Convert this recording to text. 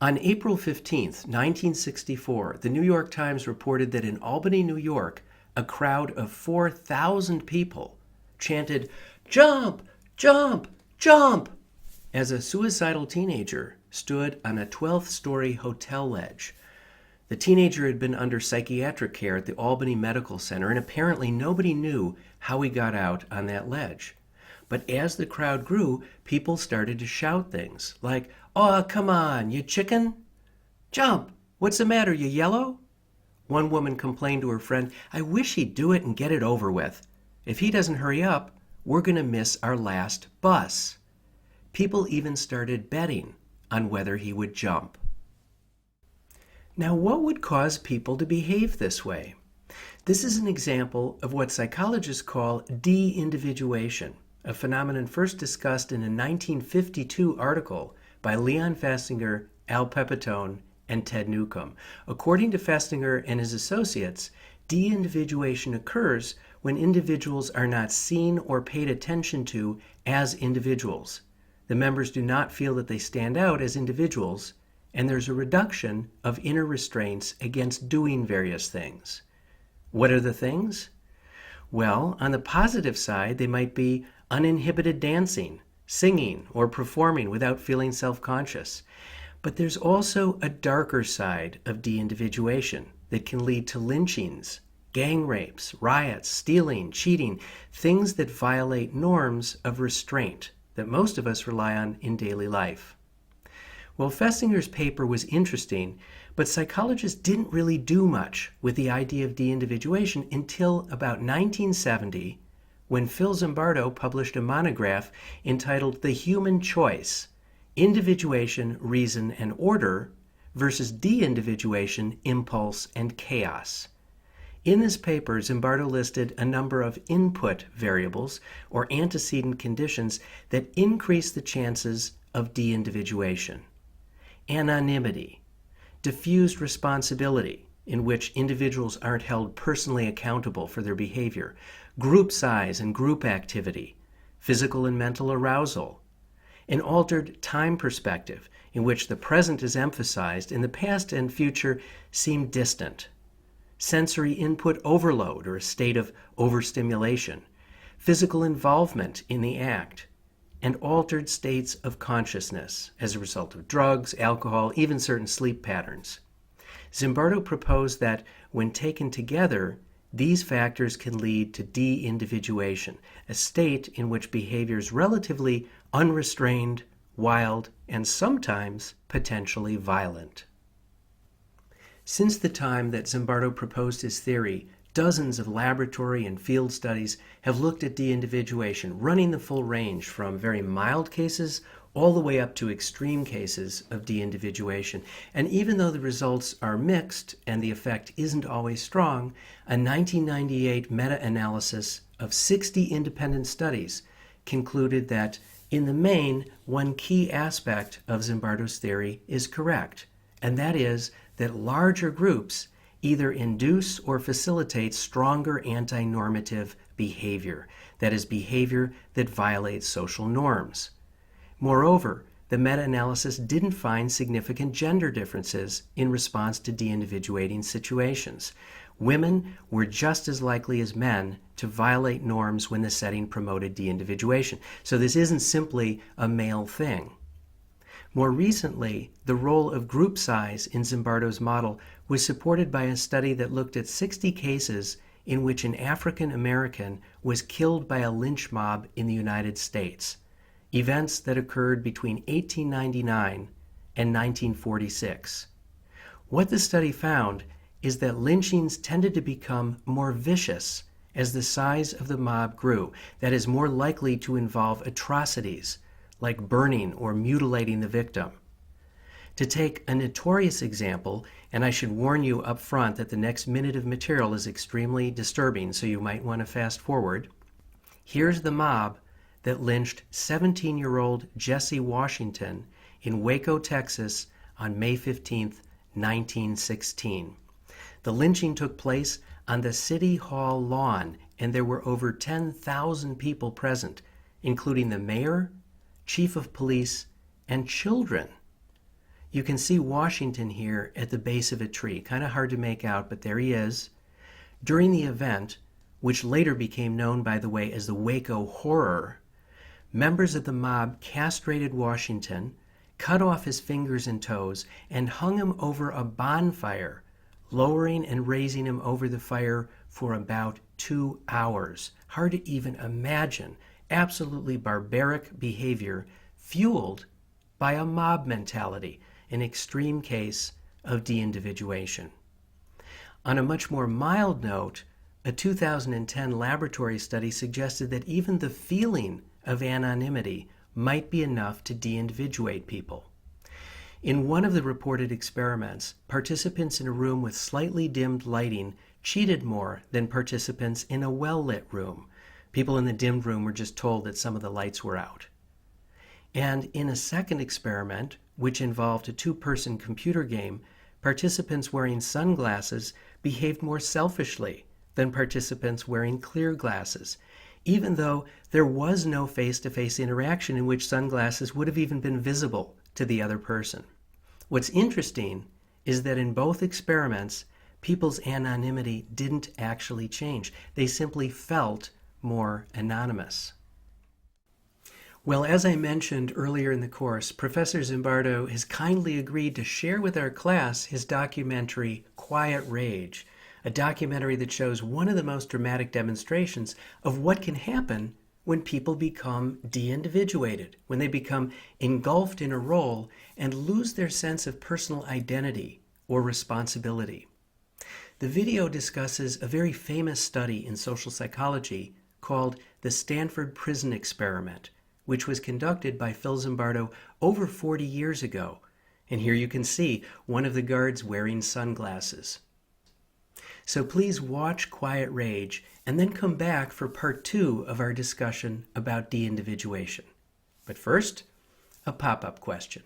On April 15th, 1964, the New York Times reported that in Albany, New York, a crowd of 4,000 people chanted, "Jump! Jump! Jump!" as a suicidal teenager stood on a 12th-story hotel ledge. The teenager had been under psychiatric care at the Albany Medical Center, and apparently nobody knew how he got out on that ledge. But as the crowd grew, people started to shout things like, "Oh, come on, you chicken? Jump! What's the matter, you yellow?" One woman complained to her friend, "I wish he'd do it and get it over with. If he doesn't hurry up, we're going to miss our last bus." People even started betting on whether he would jump. Now, what would cause people to behave this way? This is an example of what psychologists call de-individuation, a phenomenon first discussed in a 1952 article by Leon Festinger, Al Pepitone, and Ted Newcomb. According to Festinger and his associates, de-individuation occurs when individuals are not seen or paid attention to as individuals. The members do not feel that they stand out as individuals, and there's a reduction of inner restraints against doing various things. What are the things? Well, on the positive side, they might be uninhibited dancing, singing, or performing without feeling self-conscious. But there's also a darker side of de-individuation that can lead to lynchings, gang rapes, riots, stealing, cheating, things that violate norms of restraint that most of us rely on in daily life. Well, Festinger's paper was interesting, but psychologists didn't really do much with the idea of de-individuation until about 1970, when Phil Zimbardo published a monograph entitled The Human Choice: Individuation, Reason, and Order versus De-individuation, Impulse, and Chaos. In this paper, Zimbardo listed a number of input variables or antecedent conditions that increase the chances of de-individuation. Anonymity, diffused responsibility, in which individuals aren't held personally accountable for their behavior, group size and group activity, physical and mental arousal, an altered time perspective, in which the present is emphasized and the past and future seem distant, sensory input overload or a state of overstimulation, physical involvement in the act, and altered states of consciousness as a result of drugs, alcohol, even certain sleep patterns. Zimbardo proposed that when taken together, these factors can lead to de-individuation, a state in which behavior is relatively unrestrained, wild, and sometimes potentially violent. Since the time that Zimbardo proposed his theory, dozens of laboratory and field studies have looked at de-individuation, running the full range from very mild cases all the way up to extreme cases of de-individuation. And even though the results are mixed and the effect isn't always strong, a 1998 meta-analysis of 60 independent studies concluded that, in the main, one key aspect of Zimbardo's theory is correct, and that is that larger groups either induce or facilitate stronger anti-normative behavior, that is, behavior that violates social norms. Moreover, the meta-analysis didn't find significant gender differences in response to de-individuating situations. Women were just as likely as men to violate norms when the setting promoted de-individuation. So this isn't simply a male thing. More recently, the role of group size in Zimbardo's model was supported by a study that looked at 60 cases in which an African American was killed by a lynch mob in the United States, events that occurred between 1899 and 1946. What the study found is that lynchings tended to become more vicious as the size of the mob grew, that is, more likely to involve atrocities like burning or mutilating the victim. To take a notorious example, and I should warn you up front that the next minute of material is extremely disturbing, so you might want to fast forward. Here's the mob that lynched 17-year-old Jesse Washington in Waco, Texas on May 15, 1916. The lynching took place on the City Hall lawn, and there were over 10,000 people present, including the mayor, chief of police, and children. You can see Washington here at the base of a tree. Kind of hard to make out, but there he is. During the event, which later became known, by the way, as the Waco Horror, members of the mob castrated Washington, cut off his fingers and toes, and hung him over a bonfire, lowering and raising him over the fire for about 2 hours. Hard to even imagine. Absolutely barbaric behavior fueled by a mob mentality, an extreme case of de-individuation. On a much more mild note, a 2010 laboratory study suggested that even the feeling of anonymity might be enough to de-individuate people. In one of the reported experiments, participants in a room with slightly dimmed lighting cheated more than participants in a well-lit room. People in the dimmed room were just told that some of the lights were out. And in a second experiment, which involved a 2-person computer game, participants wearing sunglasses behaved more selfishly than participants wearing clear glasses, even though there was no face-to-face interaction in which sunglasses would have even been visible to the other person. What's interesting is that in both experiments, people's anonymity didn't actually change. They simply felt more anonymous. Well, as I mentioned earlier in the course, Professor Zimbardo has kindly agreed to share with our class his documentary, Quiet Rage, a documentary that shows one of the most dramatic demonstrations of what can happen when people become de-individuated, when they become engulfed in a role and lose their sense of personal identity or responsibility. The video discusses a very famous study in social psychology called the Stanford Prison Experiment, which was conducted by Phil Zimbardo over 40 years ago. And here you can see one of the guards wearing sunglasses. So please watch Quiet Rage and then come back for part 2 of our discussion about de-individuation. But first, a pop-up question.